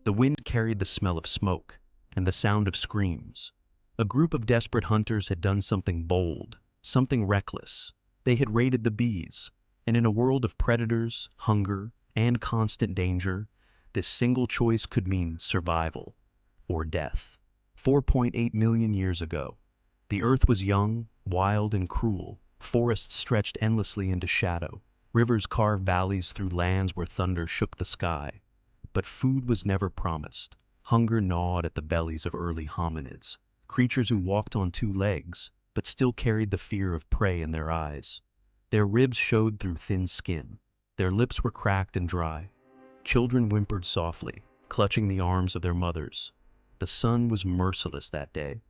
The wind carried the smell of smoke and the sound of screams. A group of desperate hunters had done something bold, something reckless. They had raided the bees, and in a world of predators, hunger, and constant danger, this single choice could mean survival or death. 4.8 million years ago, the earth was young, wild, and cruel. Forests stretched endlessly into shadow. Rivers carved valleys through lands where thunder shook the sky. But food was never promised. Hunger gnawed at the bellies of early hominids, creatures who walked on two legs, but still carried the fear of prey in their eyes. Their ribs showed through thin skin. Their lips were cracked and dry. Children whimpered softly, clutching the arms of their mothers. The sun was merciless that day.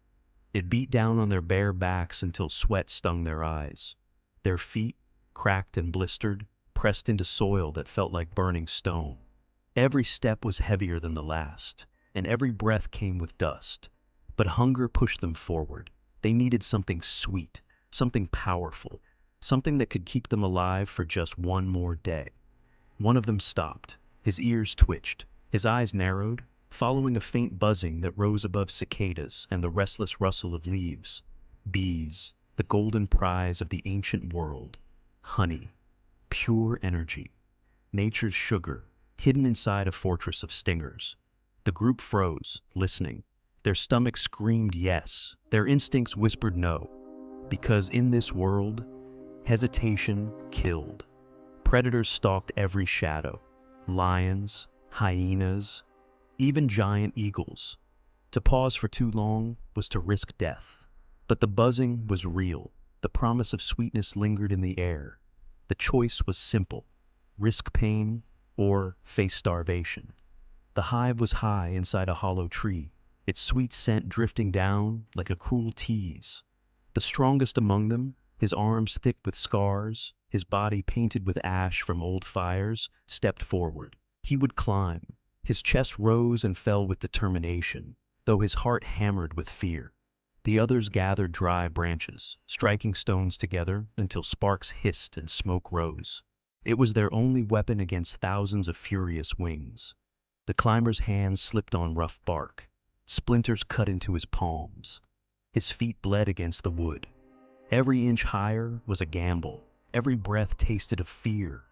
It beat down on their bare backs until sweat stung their eyes. Their feet, cracked and blistered, pressed into soil that felt like burning stone. Every step was heavier than the last, and every breath came with dust. But hunger pushed them forward. They needed something sweet, something powerful, something that could keep them alive for just one more day. One of them stopped. His ears twitched. His eyes narrowed, following a faint buzzing that rose above cicadas and the restless rustle of leaves. Bees, the golden prize of the ancient world. Honey, pure energy. Nature's sugar, hidden inside a fortress of stingers. The group froze, listening. Their stomachs screamed yes, their instincts whispered no. Because in this world, hesitation killed. Predators stalked every shadow. Lions, hyenas, even giant eagles. To pause for too long was to risk death. But the buzzing was real. The promise of sweetness lingered in the air. The choice was simple: risk pain or face starvation. The hive was high inside a hollow tree, its sweet scent drifting down like a cruel tease. The strongest among them, his arms thick with scars, his body painted with ash from old fires, stepped forward. He would climb. His chest rose and fell with determination, though his heart hammered with fear. The others gathered dry branches, striking stones together until sparks hissed and smoke rose. It was their only weapon against thousands of furious wings. The climber's hands slipped on rough bark. Splinters cut into his palms. His feet bled against the wood. Every inch higher was a gamble. Every breath tasted of fear.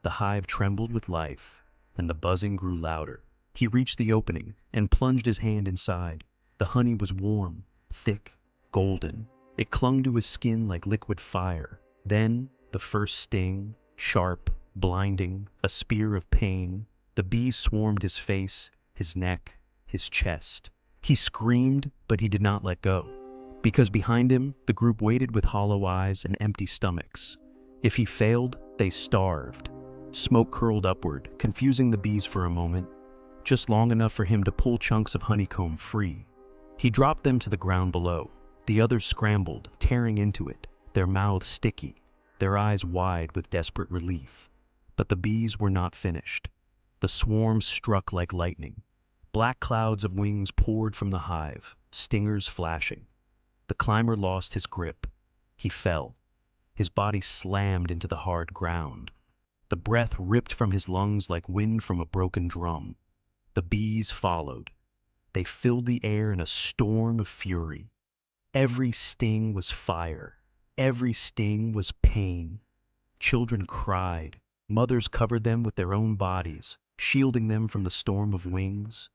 The hive trembled with life, and the buzzing grew louder. He reached the opening and plunged his hand inside. The honey was warm, thick, golden. It clung to his skin like liquid fire. Then, the first sting, sharp, blinding, a spear of pain. The bees swarmed his face, his neck, his chest. He screamed, but he did not let go. Because behind him, the group waited with hollow eyes and empty stomachs. If he failed, they starved. Smoke curled upward, confusing the bees for a moment, just long enough for him to pull chunks of honeycomb free. He dropped them to the ground below. The others scrambled, tearing into it, their mouths sticky, their eyes wide with desperate relief. But the bees were not finished. The swarm struck like lightning. Black clouds of wings poured from the hive, stingers flashing. The climber lost his grip. He fell. His body slammed into the hard ground. The breath ripped from his lungs like wind from a broken drum. The bees followed. They filled the air in a storm of fury. Every sting was fire. Every sting was pain. Children cried. Mothers covered them with their own bodies, shielding them from the storm of wings.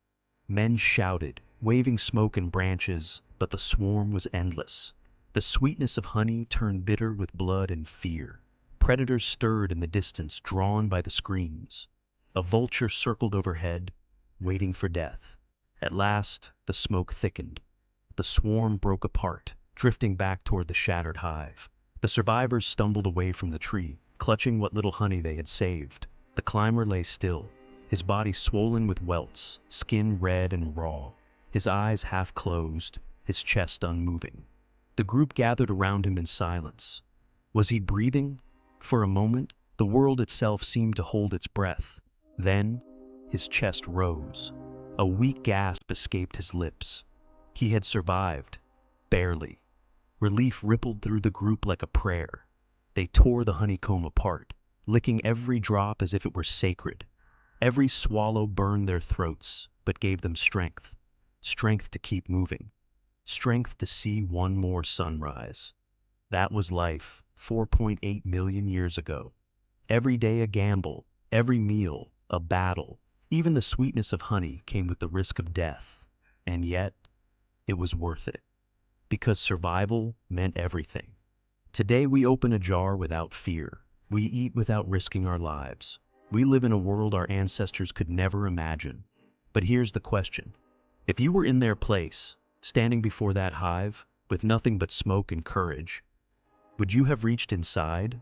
Men shouted, waving smoke and branches, but the swarm was endless. The sweetness of honey turned bitter with blood and fear. Predators stirred in the distance, drawn by the screams. A vulture circled overhead, waiting for death. At last, the smoke thickened. The swarm broke apart, drifting back toward the shattered hive. The survivors stumbled away from the tree, clutching what little honey they had saved. The climber lay still, his body swollen with welts, skin red and raw, his eyes half closed, his chest unmoving. The group gathered around him in silence. Was he breathing? For a moment, the world itself seemed to hold its breath. Then, his chest rose. A weak gasp escaped his lips. He had survived. Barely. Relief rippled through the group like a prayer. They tore the honeycomb apart, licking every drop as if it were sacred. Every swallow burned their throats, but gave them strength. Strength to keep moving. Strength to see one more sunrise. That was life 4.8 million years ago. Every day a gamble, every meal a battle. Even the sweetness of honey came with the risk of death. And yet, it was worth it. Because survival meant everything. Today we open a jar without fear. We eat without risking our lives. We live in a world our ancestors could never imagine. But here's the question. If you were in their place, standing before that hive, with nothing but smoke and courage, would you have reached inside,